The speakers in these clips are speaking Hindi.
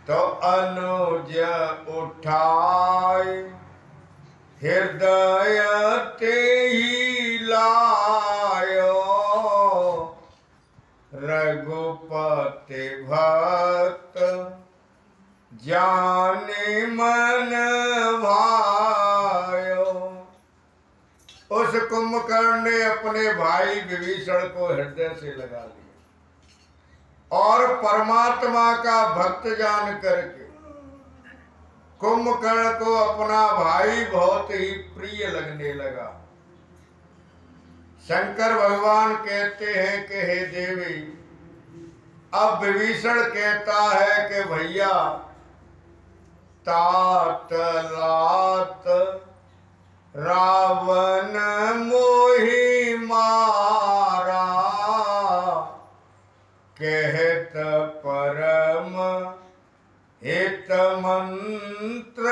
तो अनुज उठाए हृदय ते ही लायो, रघुपति भक्त जाने मन भायो। उस कुंभकर्ण ने अपने भाई विभीषण को हृदय से लगा लिया और परमात्मा का भक्त जान करके कुंभकर्ण को अपना भाई बहुत ही प्रिय लगने लगा। शंकर भगवान कहते हैं कि हे देवी, अब विभीषण कहता है कि भैया तात लात रावण मोहि मारा, कहत परम हित मंत्र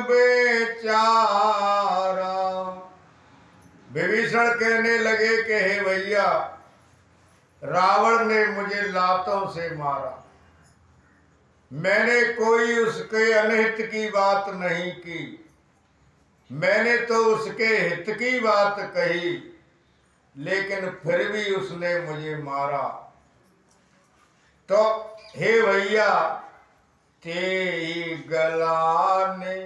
बेचारा। विभीषण कहने लगे कि हे भैया, रावण ने मुझे लातों से मारा, मैंने कोई उसके अनहित की बात नहीं की, मैंने तो उसके हित की बात कही, लेकिन फिर भी उसने मुझे मारा। तो हे भैया, ते गलाने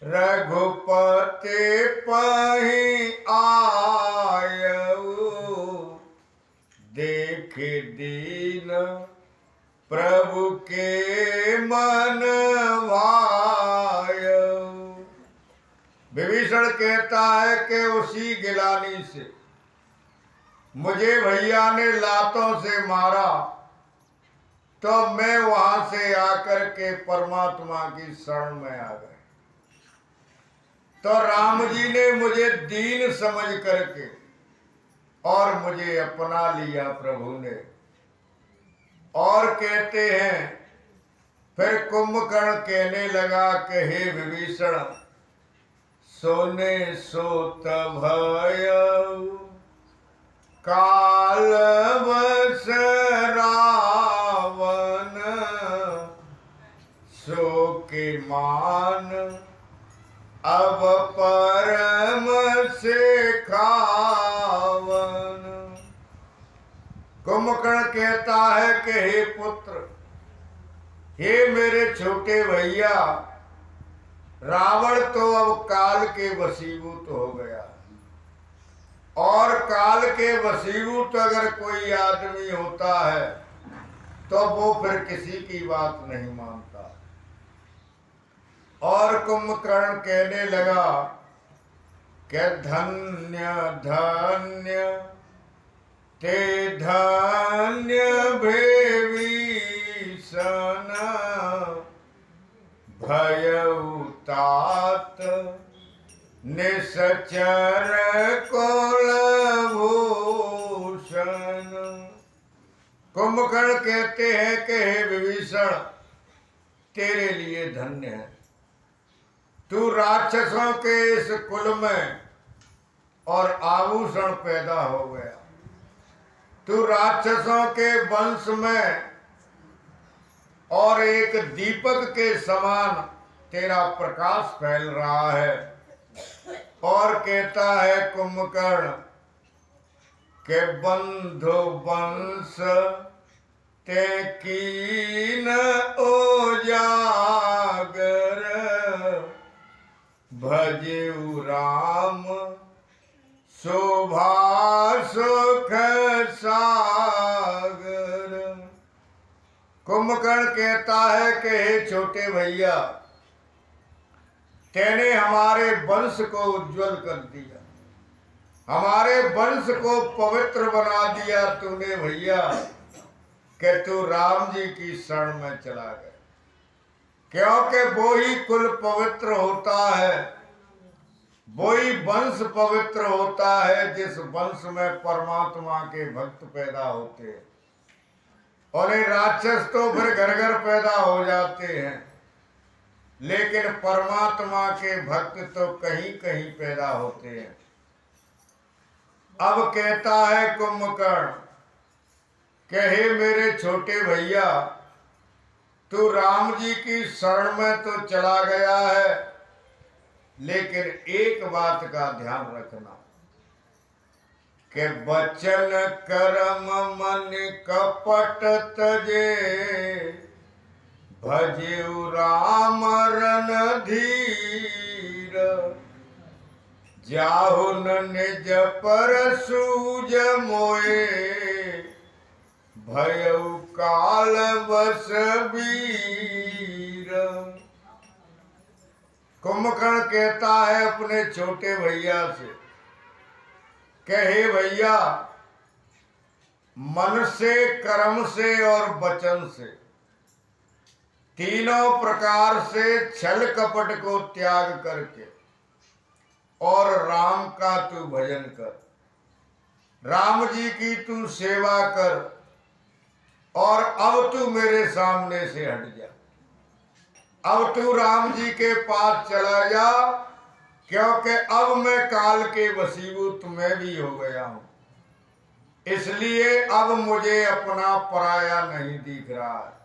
रघुपति पहि आयऊ, देखे दीन प्रभु के मन भायऊ। विभीषण कहता है कि उसी गिलानी से मुझे भैया ने लातों से मारा, तो मैं वहां से आकर के परमात्मा की शरण में आ गए। तो राम जी ने मुझे दीन समझ करके और मुझे अपना लिया प्रभु ने। और कहते हैं फिर कुंभकर्ण कहने लगा कि हे विभीषण, सोने सोत भयऊ काल बस रावण, सो के मान अब परम से खावन। कुंभकर्ण कहता है कि हे पुत्र, हे मेरे छोटे भैया, रावण तो अब काल के वशीभूत हो गया, और काल के वशीभूत अगर कोई आदमी होता है तो वो फिर किसी की बात नहीं मानता। और कुंभकर्ण कहने लगा कि धन्य धन्य ते धन्य विभीषण, भयऊ तात निश्चर कुलभूषण। कुंभकर्ण कहते हैं कि हे विभीषण, तेरे लिए धन्य है, तू राक्षसों के इस कुल में और आभूषण पैदा हो गया, तू राक्षसों के वंश में और एक दीपक के समान तेरा प्रकाश फैल रहा है। और कहता है कुंभकर्ण के बंधु वंश ते कीन उजागर, भजेऊ राम शोभा सुख सागर। कुंभकर्ण कहता है कि हे छोटे भैया, तेने हमारे वंश को उज्जवल कर दिया, हमारे वंश को पवित्र बना दिया तूने भैया, कि तू राम जी की शरण में चला गया। क्योंकि वो ही कुल पवित्र होता है, वो ही वंश पवित्र होता है जिस वंश में परमात्मा के भक्त पैदा होते हैं। और ये राक्षस तो फिर घर घर पैदा हो जाते हैं, लेकिन परमात्मा के भक्त तो कहीं कहीं पैदा होते हैं। अब कहता है कुंभकर्ण कि हे मेरे छोटे भैया, तू राम जी की शरण में तो चला गया है, लेकिन एक बात का ध्यान रखना कि वचन कर्म मन कपट तजे, भजेउ राम रणधीर, जाहु न निज पर सूज मोए, भयउ काल बस वीर। कुंभकर्ण कहता है अपने छोटे भैया से, कहे भैया, मन से, कर्म से और वचन से, तीनों प्रकार से छल कपट को त्याग करके और राम का तू भजन कर, राम जी की तू सेवा कर, और अब तू मेरे सामने से हट जा। अब तू राम जी के पास चला जा, क्योंकि अब मैं काल के वसीभूत मैं भी हो गया हूं, इसलिए अब मुझे अपना पराया नहीं दिख रहा है।